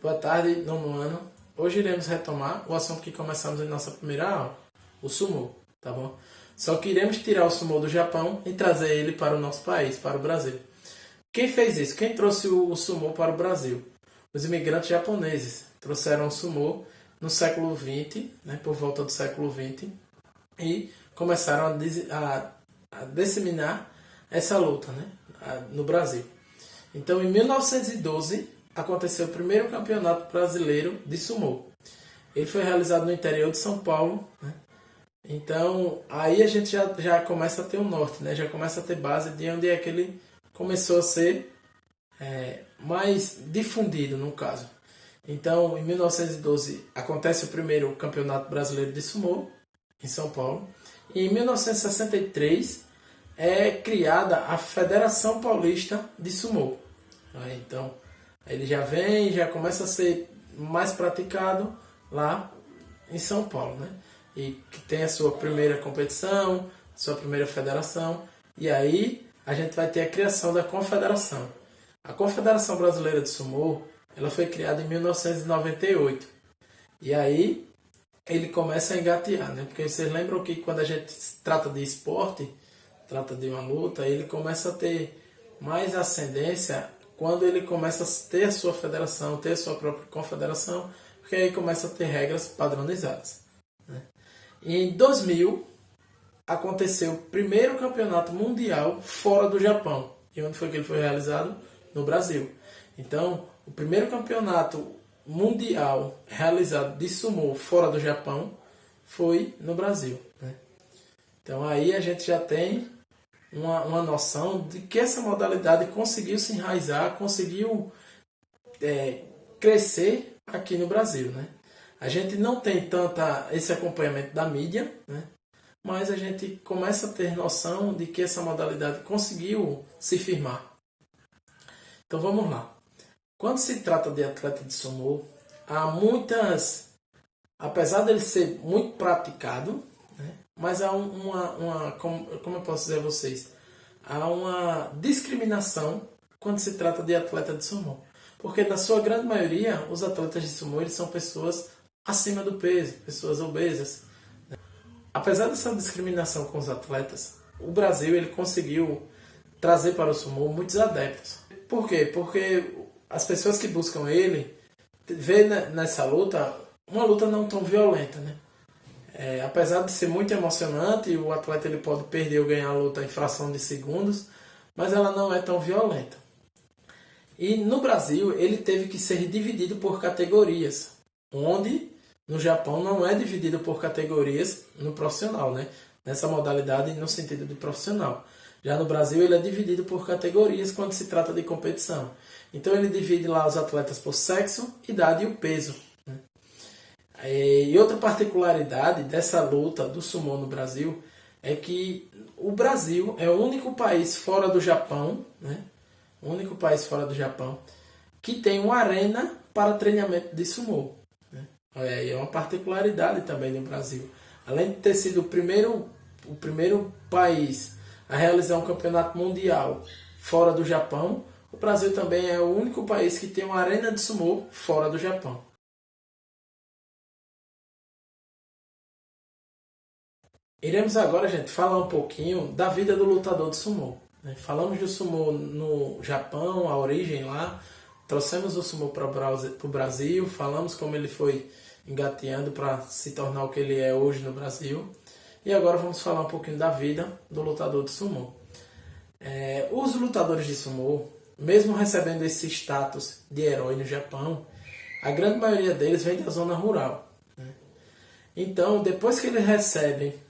Boa tarde, nono ano. Hoje iremos retomar o assunto que começamos em nossa primeira aula, o sumô, tá bom? Só que iremos tirar o sumô do Japão e trazer ele para o nosso país, para o Brasil. Quem fez isso? Quem trouxe o sumô para o Brasil? Os imigrantes japoneses trouxeram o sumô no século XX, né, por volta do século XX, e começaram a disseminar essa luta, né, no Brasil. Então, em 1912, aconteceu o primeiro campeonato brasileiro de sumô. Ele foi realizado no interior de São Paulo, né? Então, aí a gente já começa a ter um norte, né? Já começa a ter base de onde é que ele começou a ser mais difundido, no caso. Então, em 1912, acontece o primeiro campeonato brasileiro de sumô, em São Paulo. E em 1963, é criada a Federação Paulista de Sumô. Então, ele já começa a ser mais praticado lá em São Paulo, né? E que tem a sua primeira competição, a sua primeira federação, e aí a gente vai ter a criação da Confederação. A Confederação Brasileira de Sumô, ela foi criada em 1998. E aí ele começa a engatear, né? Porque vocês lembram que quando a gente trata de esporte, trata de uma luta, ele começa a ter mais ascendência quando ele começa a ter a sua federação, ter a sua própria confederação, porque aí começa a ter regras padronizadas, né? E em 2000 aconteceu o primeiro campeonato mundial fora do Japão. E onde foi que ele foi realizado? No Brasil. Então, o primeiro campeonato mundial realizado de sumô fora do Japão foi no Brasil, né? Então aí a gente já tem uma noção de que essa modalidade conseguiu se enraizar, conseguiu crescer aqui no Brasil, né? A gente não tem esse acompanhamento da mídia, né? Mas a gente começa a ter noção de que essa modalidade conseguiu se firmar. Então vamos lá. Quando se trata de atleta de sumô, há muitas, apesar dele ser muito praticado, né? Mas há como eu posso dizer a vocês, há uma discriminação quando se trata de atleta de sumô. Porque na sua grande maioria, os atletas de sumô eles são pessoas acima do peso, pessoas obesas. Apesar dessa discriminação com os atletas, o Brasil ele conseguiu trazer para o sumô muitos adeptos. Por quê? Porque as pessoas que buscam ele vê nessa luta uma luta não tão violenta, né? Apesar de ser muito emocionante, o atleta ele pode perder ou ganhar a luta em fração de segundos, mas ela não é tão violenta. E no Brasil ele teve que ser dividido por categorias, onde no Japão não é dividido por categorias no profissional, né? Nessa modalidade no sentido de profissional. Já no Brasil ele é dividido por categorias quando se trata de competição. Então ele divide lá os atletas por sexo, idade e o peso. E outra particularidade dessa luta do sumô no Brasil é que o Brasil é o único país fora do Japão, né? O único país fora do Japão que tem uma arena para treinamento de sumô, né? É uma particularidade também no Brasil. Além de ter sido o primeiro país a realizar um campeonato mundial fora do Japão, o Brasil também é o único país que tem uma arena de sumô fora do Japão. Iremos agora, gente, falar um pouquinho da vida do lutador de sumô, né? Falamos do sumô no Japão, a origem lá, trouxemos o sumô para o Brasil, falamos como ele foi engateando para se tornar o que ele é hoje no Brasil. E agora vamos falar um pouquinho da vida do lutador de sumô. Os lutadores de sumô, mesmo recebendo esse status de herói no Japão, a grande maioria deles vem da zona rural, né? Então, depois que eles recebem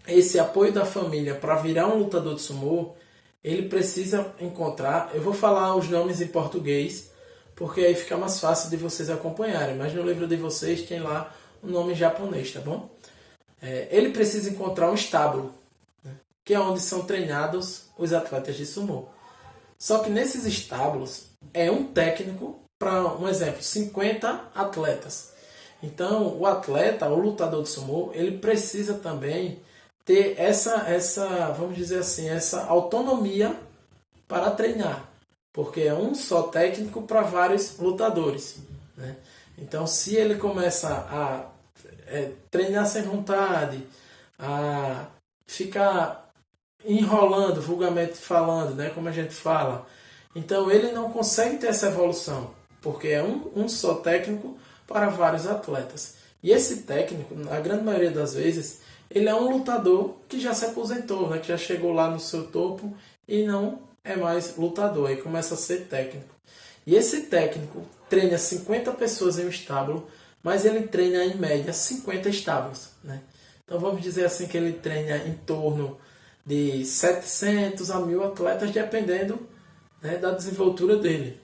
esse apoio da família para virar um lutador de sumô, ele precisa encontrar, eu vou falar os nomes em português, porque aí fica mais fácil de vocês acompanharem, mas no livro de vocês tem lá o nome em japonês, tá bom? Ele precisa encontrar um estábulo, né, que é onde são treinados os atletas de sumô. Só que nesses estábulos é um técnico para, um exemplo, 50 atletas. Então o atleta, o lutador de sumô, ele precisa também ter vamos dizer assim, essa autonomia para treinar, porque é um só técnico para vários lutadores. né? Então, se ele começa a treinar sem vontade, a ficar enrolando, vulgarmente falando, né, como a gente fala, então ele não consegue ter essa evolução, porque é um só técnico para vários atletas. E esse técnico, na grande maioria das vezes, ele é um lutador que já se aposentou, né, que já chegou lá no seu topo e não é mais lutador, aí começa a ser técnico. E esse técnico treina 50 pessoas em um estábulo, mas ele treina em média 50 estábulos, né? Então vamos dizer assim que ele treina em torno de 700 a 1000 atletas, dependendo, né, da desenvoltura dele.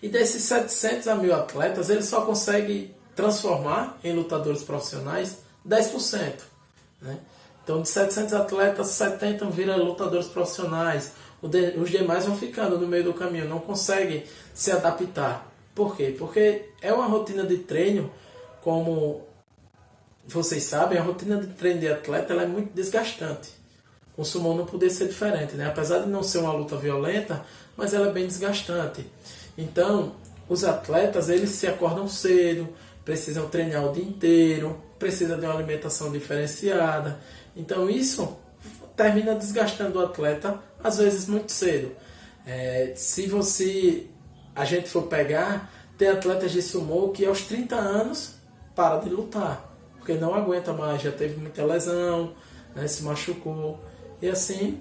E desses 700 a 1000 atletas, ele só consegue transformar em lutadores profissionais 10%. Né? Então, de 700 atletas, 70 viram lutadores profissionais. Os demais vão ficando no meio do caminho, não conseguem se adaptar. Por quê? Porque é uma rotina de treino, como vocês sabem, a rotina de treino de atleta ela é muito desgastante. O sumô não poderia ser diferente, né? Apesar de não ser uma luta violenta, mas ela é bem desgastante. Então, os atletas eles se acordam cedo, precisam treinar o dia inteiro, precisam de uma alimentação diferenciada. Então, isso termina desgastando o atleta, às vezes muito cedo. Se a gente for pegar, tem atletas de sumô que aos 30 anos para de lutar, porque não aguenta mais, já teve muita lesão, né, se machucou. E assim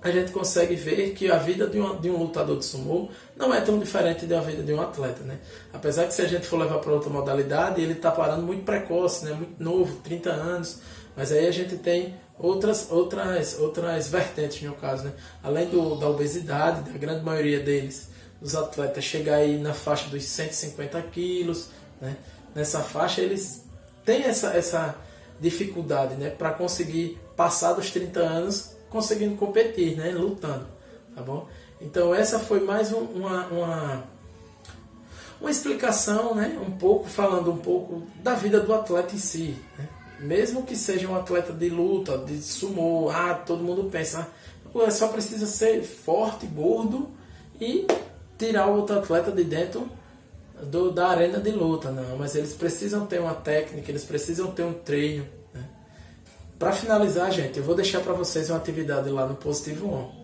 a gente consegue ver que a vida de um lutador de sumô não é tão diferente da vida de um atleta, né? Apesar que se a gente for levar para outra modalidade, ele está parando muito precoce, né? Muito novo, 30 anos, mas aí a gente tem outras vertentes no caso, né? Além da obesidade, da grande maioria deles, os atletas chegam aí na faixa dos 150 quilos, né? Nessa faixa eles têm essa dificuldade, né? Para conseguir passar dos 30 anos conseguindo competir, né? Lutando, tá bom? Então essa foi mais uma explicação, né? Falando um pouco da vida do atleta em si, né? Mesmo que seja um atleta de luta, de sumô, todo mundo pensa, só precisa ser forte, gordo e tirar o outro atleta de dentro da arena de luta. Não, mas eles precisam ter uma técnica, eles precisam ter um treino. Para finalizar, gente, eu vou deixar para vocês uma atividade lá no Positivo On.